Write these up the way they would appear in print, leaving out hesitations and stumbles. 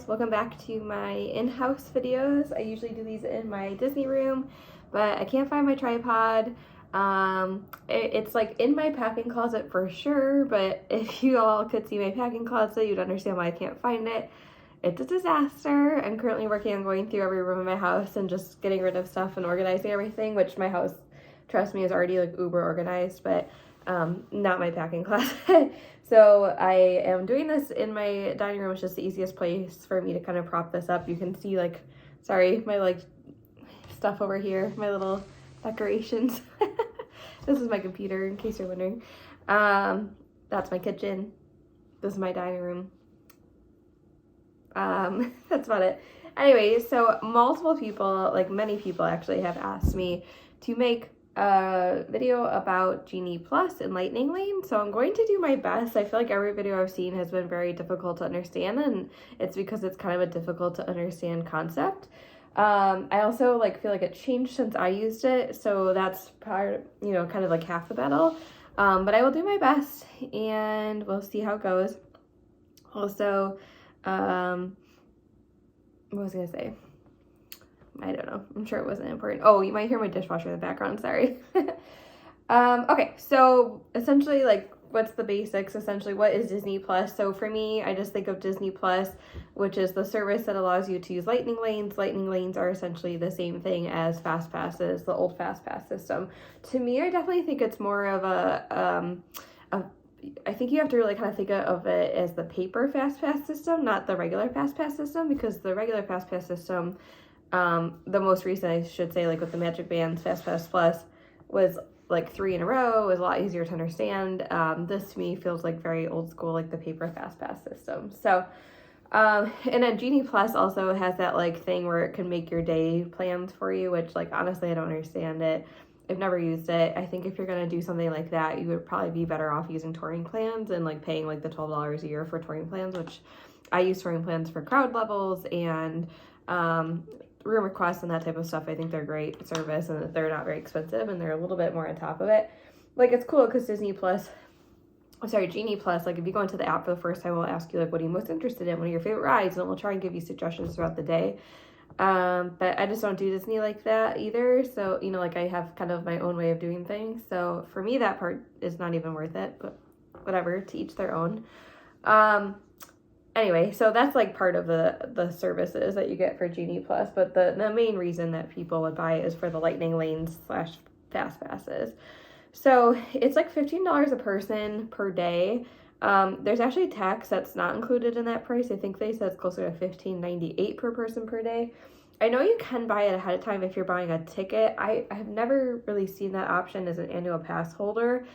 guys, welcome back to my in-house videos. I usually do these in my Disney room, but I can't find my tripod. It's like in my packing closet for sure, but if you all could see my packing closet, you'd understand why I can't find it. It's a disaster. I'm currently working on going through every room in my house and just getting rid of stuff and organizing everything, which my house, trust me, is already like uber organized, but not my packing closet. So I am doing this in my dining room. It's just the easiest place for me to kind of prop this up. You can see like, sorry, my like stuff over here, my little decorations. This is my computer in case you're wondering. That's my kitchen. This is my dining room. That's about it. Anyway, so multiple people, like many people actually, have asked me to make a video about Genie Plus and Lightning Lane, so I'm going to do my best. I feel like every video I've seen has been very difficult to understand, and it's because it's kind of a difficult to understand concept. I also feel like it changed since I used it, so that's part, kind of like half the battle. But I will do my best, and we'll see how it goes. Also, what was I gonna say? I don't know. I'm sure it wasn't important. Oh, you might hear my dishwasher in the background. Sorry. Okay, so essentially, what's the basics? Essentially, what is Disney Plus? So for me, I just think of Disney Plus, which is the service that allows you to use Lightning Lanes. Lightning Lanes are essentially the same thing as Fast Passes, the old Fast Pass system. To me, I definitely think it's more of I think you have to really kind of think of it as the paper Fast Pass system, not the regular Fast Pass system, because the regular Fast Pass system, the most recent, I should say, with the Magic Bands, Fast Pass Plus, was 3 in a row. It was a lot easier to understand. This to me feels like very old school, like the paper Fast Pass system. So, and then Genie Plus also has that thing where it can make your day plans for you, which honestly, I don't understand it. I've never used it. I think if you're going to do something like that, you would probably be better off using touring plans and paying the $12 a year for touring plans, which I use touring plans for crowd levels and room requests and that type of stuff. I think they're great service and they're not very expensive and they're a little bit more on top of it. It's cool because Genie Plus, if you go into the app for the first time, we'll ask you what are you most interested in? What are your favorite rides? And we'll try and give you suggestions throughout the day. But I just don't do Disney like that either. So, I have kind of my own way of doing things. So for me, that part is not even worth it, but whatever, to each their own. Anyway, so that's part of the services that you get for Genie Plus, but the main reason that people would buy it is for the Lightning Lanes / Fast Passes. So it's $15 a person per day. There's actually tax that's not included in that price. I think they said it's closer to $15.98 per person per day. I know you can buy it ahead of time if you're buying a ticket. I have never really seen that option as an annual pass holder.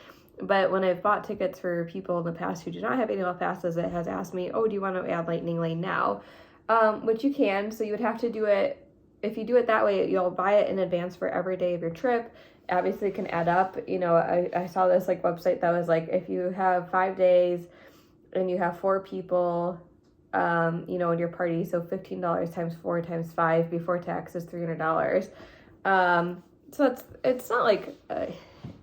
But when I've bought tickets for people in the past who do not have annual passes, it has asked me, oh, do you want to add Lightning Lane now? Which you can. So you would have to do it. If you do it that way, you'll buy it in advance for every day of your trip. Obviously, it can add up. I saw this website that was if you have 5 days and you have 4 people, in your party, so $15 times 4 times 5 before tax is $300. So it's not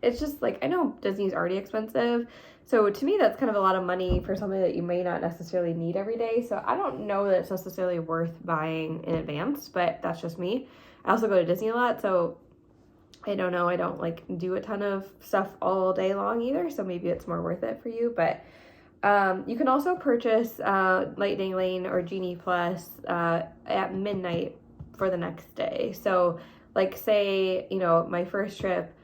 it's just I know Disney's already expensive. So to me, that's kind of a lot of money for something that you may not necessarily need every day. So I don't know that it's necessarily worth buying in advance, but that's just me. I also go to Disney a lot, so I don't know. I don't do a ton of stuff all day long either. So maybe it's more worth it for you. But you can also purchase Lightning Lane or Genie Plus at midnight for the next day. So say, my first trip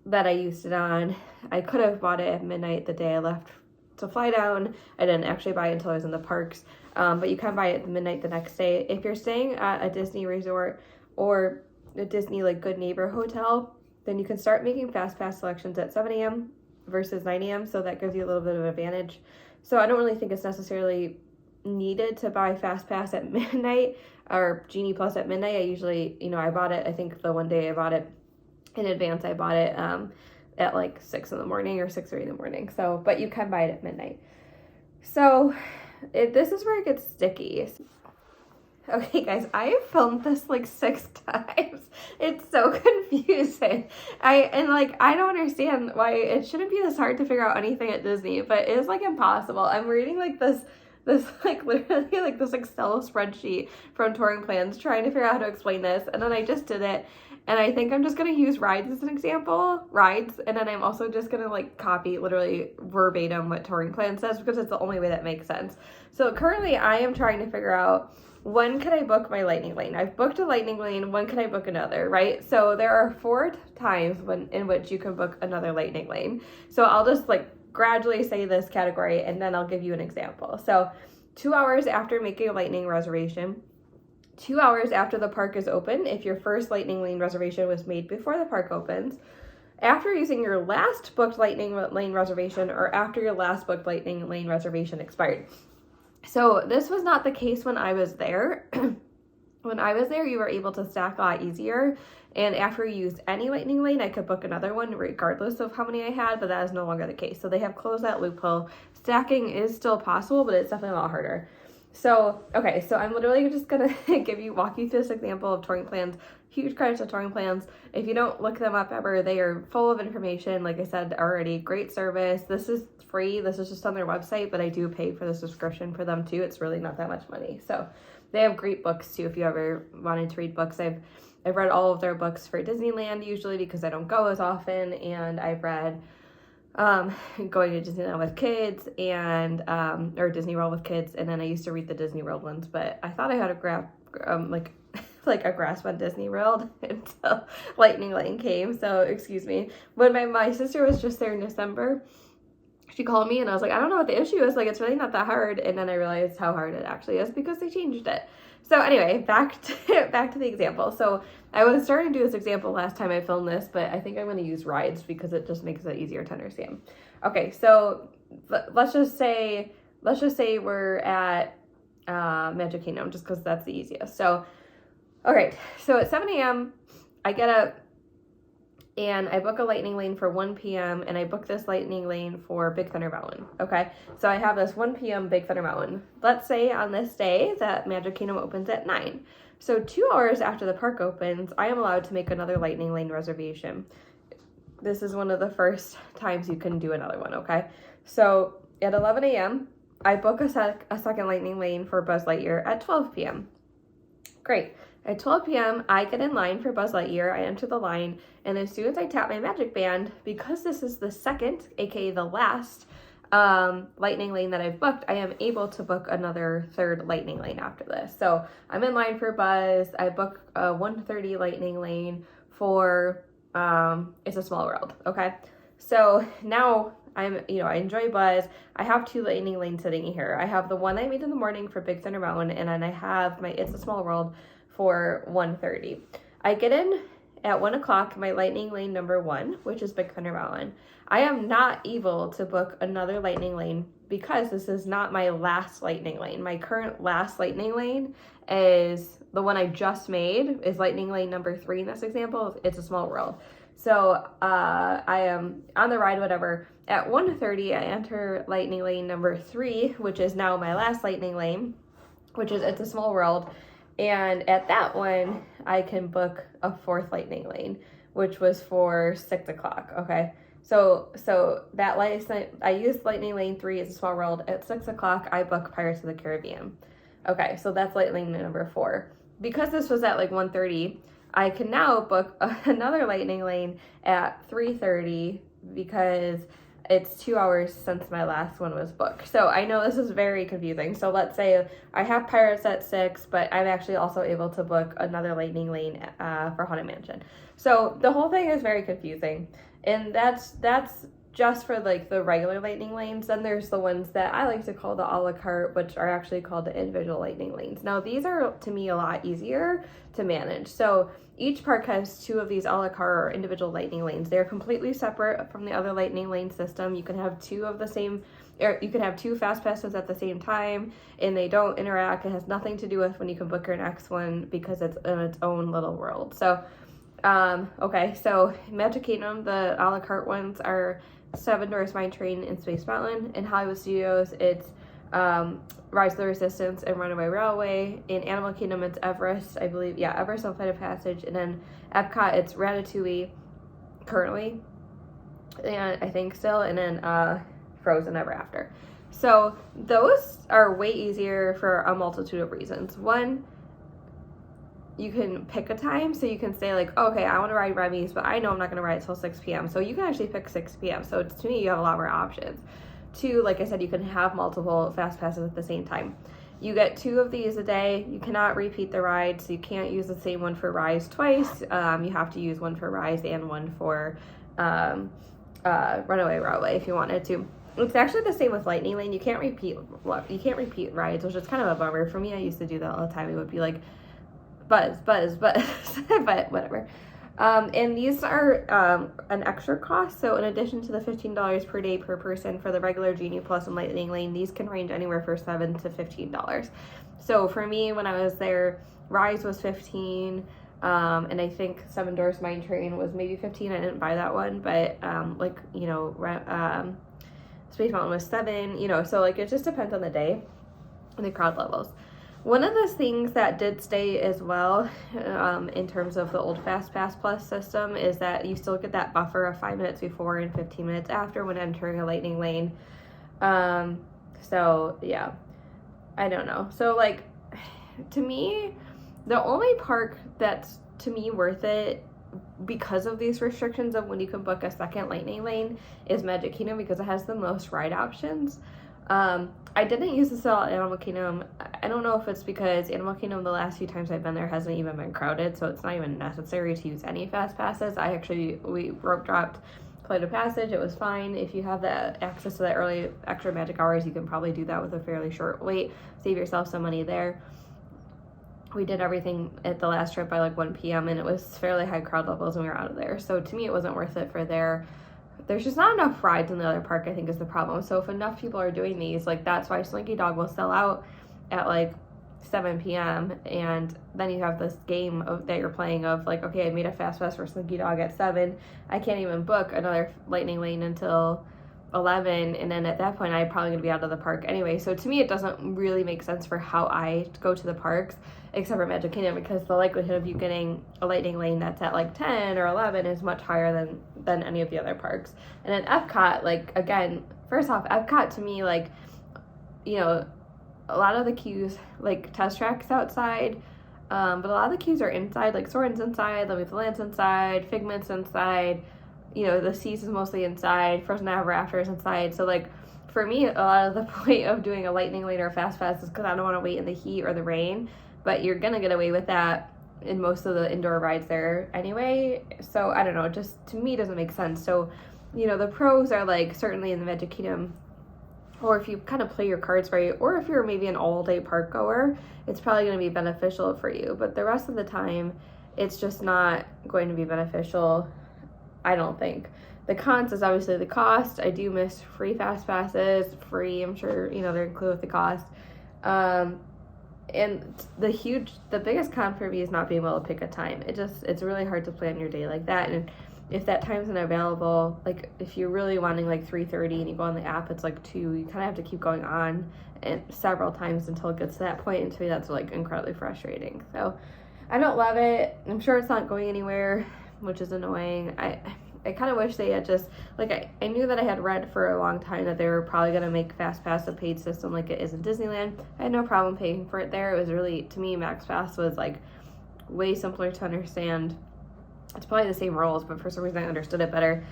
that I used it on, I could have bought it at midnight the day I left to fly down. I didn't actually buy it until I was in the parks. But you can buy it at midnight the next day. If you're staying at a Disney resort or a Disney Good Neighbor hotel, then you can start making Fast Pass selections at 7 a.m. versus 9 a.m. So that gives you a little bit of an advantage. So I don't really think it's necessarily needed to buy Fast Pass at midnight or Genie Plus at midnight. I usually, I bought it, I think the one day I bought it in advance, I bought it at 6 in the morning or 6 or 8 in the morning. So, but you can buy it at midnight. So this is where it gets sticky. Okay, guys, I have filmed this 6 times. It's so confusing. I don't understand why it shouldn't be this hard to figure out anything at Disney, but it is impossible. I'm reading this this like literally like this Excel spreadsheet from Touring Plans trying to figure out how to explain this. And then I just did it. And I think I'm just going to use rides as an example, rides. And then I'm also just going to like copy literally verbatim what Touring Plan says because it's the only way that makes sense. So currently I am trying to figure out when can I book my Lightning Lane? I've booked a Lightning Lane. When can I book another, right? So there are 4 times in which you can book another Lightning Lane. So I'll just like gradually say this category and then I'll give you an example. So 2 hours after making a Lightning reservation, 2 hours after the park is open, if your first Lightning Lane reservation was made before the park opens, after using your last booked Lightning Lane reservation, or after your last booked Lightning Lane reservation expired. So this was not the case when I was there. When I was there, you were able to stack a lot easier. And after you used any Lightning Lane, I could book another one regardless of how many I had, but that is no longer the case. So they have closed that loophole. Stacking is still possible, but it's definitely a lot harder. So, okay, so I'm literally just gonna walk you through this example of Touring Plans. Huge credit to Touring Plans. If you don't look them up ever, they are full of information. Like I said already, great service. This is free. This is just on their website, but I do pay for the subscription for them too. It's really not that much money. So they have great books too if you ever wanted to read books. I've read all of their books for Disneyland usually because I don't go as often, and I've read going to Disneyland with kids and or Disney World with kids, and then I used to read the Disney World ones, but I thought I had a like a grasp on Disney World until Lightning Lane came. So excuse me. When my sister was just there in December, she called me and I was like, I don't know what the issue is. Like, it's really not that hard. And then I realized how hard it actually is because they changed it. So anyway, back to the example. So I was starting to do this example last time I filmed this, but I think I'm going to use rides because it just makes it easier to understand. Okay, so let's just say we're at Magic Kingdom just because that's the easiest. So, all right, so at 7 a.m. I get up and I book a Lightning Lane for 1 p.m. and I book this Lightning Lane for Big Thunder Mountain, okay? So I have this 1 p.m. Big Thunder Mountain. Let's say on this day that Magic Kingdom opens at 9. So 2 hours after the park opens, I am allowed to make another Lightning Lane reservation. This is one of the first times you can do another one, okay? So at 11 a.m., I book a second Lightning Lane for Buzz Lightyear at 12 p.m. Great. At 12 p.m., I get in line for Buzz Lightyear. I enter the line, and as soon as I tap my magic band, because this is the second, aka the last, Lightning Lane that I've booked, I am able to book another third Lightning Lane after this. So I'm in line for Buzz. I book a 1:30 Lightning Lane for It's a Small World, okay? So now I enjoy Buzz. I have 2 Lightning Lanes sitting here. I have the one I made in the morning for Big Thunder Mountain, and then I have my It's a Small World for 1:30. I get in at 1 o'clock, my Lightning Lane number 1, which is Big Thunder Mountain. I am not able to book another Lightning Lane because this is not my last Lightning Lane. My current last Lightning Lane is the one I just made, is Lightning Lane number 3 in this example. It's a Small World. So I am on the ride, whatever. At 1:30, I enter Lightning Lane number 3, which is now my last Lightning Lane, which is It's a Small World. And at that one, I can book a 4th Lightning Lane, which was for 6 o'clock, okay? So that I used Lightning Lane 3 It's a Small World. At 6 o'clock, I book Pirates of the Caribbean. Okay, so that's Lightning Lane number 4. Because this was at like 1:30, I can now book another Lightning Lane at 3:30 because it's 2 hours since my last one was booked. So I know this is very confusing. So let's say I have Pirates at 6, but I'm actually also able to book another Lightning Lane for Haunted Mansion. So the whole thing is very confusing. And that's just for like the regular Lightning Lanes. Then there's the ones that I like to call the a la carte, which are actually called the individual Lightning Lanes. Now these are, to me, a lot easier to manage. So each park has 2 of these a la carte or individual Lightning Lanes. They're completely separate from the other Lightning Lane system. You can have 2 of the same, or you can have 2 fast passes at the same time, and they don't interact. It has nothing to do with when you can book your next one because it's in its own little world. So okay, so Magic Kingdom, the a la carte ones are Seven Dwarfs Mine Train and Space Mountain. In Hollywood Studios, it's Rise of the Resistance and Runaway Railway. In Animal Kingdom, it's Everest, I believe. Yeah, Everest and Flight of Passage. And then Epcot, it's Ratatouille currently, and I think still. And then Frozen Ever After. So those are way easier for a multitude of reasons. One, you can pick a time, so you can say like, okay, I want to ride Remy's, but I know I'm not going to ride till 6 p.m. So you can actually pick 6 p.m. So to me, you have a lot more options. Two, like I said, you can have multiple fast passes at the same time. You get 2 of these a day. You cannot repeat the ride, so you can't use the same one for Rise twice. You have to use one for Rise and one for Runaway Railway if you wanted to. It's actually the same with Lightning Lane. You can't repeat rides, which is kind of a bummer. For me, I used to do that all the time. It would be like buzz, but whatever. And these are an extra cost. So in addition to the $15 per day per person for the regular Genie Plus and Lightning Lane, these can range anywhere from $7 to $15. So for me, when I was there, Rise was $15. And I think 7 Doors Mine Train was maybe $15. I didn't buy that one, but Space Mountain was $7. So like it just depends on the day and the crowd levels. One of the things that did stay as well, in terms of the old Fast Pass Plus system, is that you still get that buffer of 5 minutes before and 15 minutes after when entering a Lightning Lane. So yeah, I don't know. So like, to me, the only park that's to me worth it because of these restrictions of when you can book a second Lightning Lane is Magic Kingdom, because it has the most ride options. I didn't use this at Animal Kingdom. I don't know if it's because Animal Kingdom, the last few times I've been there, hasn't even been crowded, so it's not even necessary to use any fast passes. We rope dropped Flight of Passage. It was fine. If you have the access to the early extra magic hours, you can probably do that with a fairly short wait. Save yourself some money there. We did everything at the last trip by like 1 p.m. and it was fairly high crowd levels when we were out of there. So to me, it wasn't worth it for there. There's just not enough rides in the other park, I think, is the problem. So if enough people are doing these, like that's why Slinky Dog will sell out at like 7 p.m. And then you have this game that you're playing of like, okay, I made a fast pass for Slinky Dog at 7. I can't even book another Lightning Lane until 11, and then at that point I'm probably going to be out of the park anyway. So to me, it doesn't really make sense for how I go to the parks, except for Magic Kingdom, because the likelihood of you getting a Lightning Lane that's at like 10 or 11 is much higher than any of the other parks. And then Epcot, like, again, first off, Epcot to me, like, you know, a lot of the queues, like Test Track's outside, but a lot of the queues are inside, like Soarin's inside, Living with the Land's inside, Figment's inside, you know, the Seas is mostly inside, Frozen Ever After is inside. So like for me, a lot of the point of doing a Lightning Lane or a Fast Pass is because I don't want to wait in the heat or the rain, but you're gonna get away with that in most of the indoor rides there anyway. So I don't know, it just to me doesn't make sense. So, you know, the pros are like certainly in the Magic Kingdom, or if you kind of play your cards right, or if you're maybe an all-day park goer, it's probably going to be beneficial for you. But the rest of the time, it's just not going to be beneficial, I don't think. The cons is obviously the cost. I do miss free fast passes. Free, I'm sure, you know, they're included with the cost. And the biggest con for me is not being able to pick a time. It's really hard to plan your day like that. And if that time's not available, like if you're really wanting like 3:30 and you go on the app, it's like 2, you kind of have to keep going on and several times until it gets to that point. And to me, that's like incredibly frustrating. So I don't love it. I'm sure it's not going anywhere, which is annoying. I kind of wish they had just, like, I knew that I had read for a long time that they were probably going to make FastPass a paid system like it is in Disneyland. I had no problem paying for it there. It was really, to me, MaxPass was, like, way simpler to understand. It's probably the same rules, but for some reason I understood it better.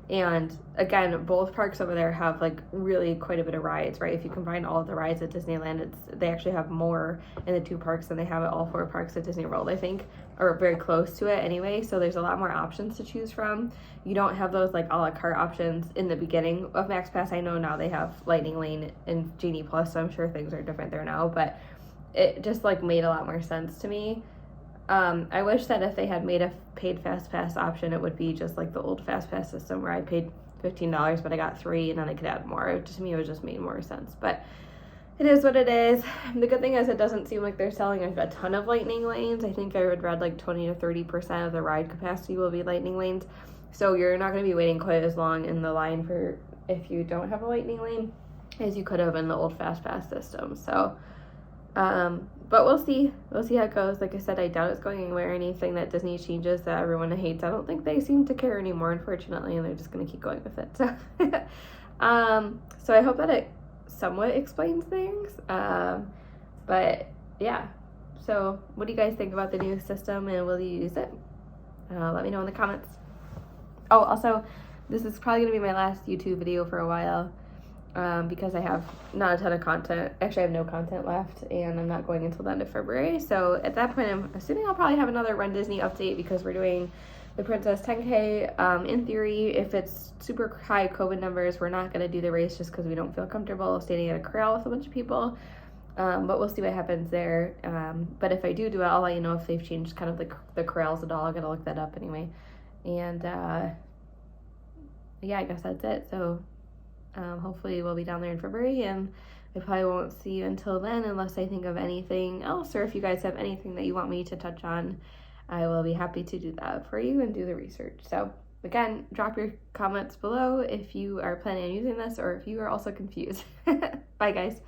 And, again, both parks over there have, like, really quite a bit of rides, right? If you combine all of the rides at Disneyland, they actually have more in the 2 parks than they have at all 4 parks at Disney World, I think, or very close to it anyway. So there's a lot more options to choose from. You don't have those, like, a la carte options in the beginning of MaxPass. I know now they have Lightning Lane and Genie Plus, so I'm sure things are different there now, but it just, like, made a lot more sense to me. I wish that if they had made a paid FastPass option, it would be just like the old FastPass system where I paid $15, but I got 3 and then I could add more. To me, it just made more sense, but it is what it is. The good thing is it doesn't seem like they're selling a ton of Lightning Lanes. I think I would read like 20 to 30% of the ride capacity will be Lightning Lanes. So you're not going to be waiting quite as long in the line for if you don't have a Lightning Lane as you could have in the old FastPass system. So, but we'll see. We'll see how it goes. Like I said, I doubt it's going anywhere. Anything that Disney changes that everyone hates, I don't think they seem to care anymore, unfortunately, and they're just going to keep going with it. So, so I hope that it somewhat explains things. But yeah, so what do you guys think about the new system, and will you use it? Let me know in the comments. Oh, also, this is probably going to be my last YouTube video for a while, because I have not a ton of content. Actually, I have no content left, and I'm not going until the end of February. So at that point, I'm assuming I'll probably have another Run Disney update, because we're doing the Princess 10K. In theory, if it's super high COVID numbers, we're not going to do the race just because we don't feel comfortable standing at a corral with a bunch of people. But we'll see what happens there. But if I do it, I'll let you know if they've changed kind of the corrals at all. I gotta look that up anyway. And yeah, I guess that's it. So hopefully we'll be down there in February, and I probably won't see you until then unless I think of anything else, or if you guys have anything that you want me to touch on, I will be happy to do that for you and do the research. So again, drop your comments below if you are planning on using this, or if you are also confused. Bye guys.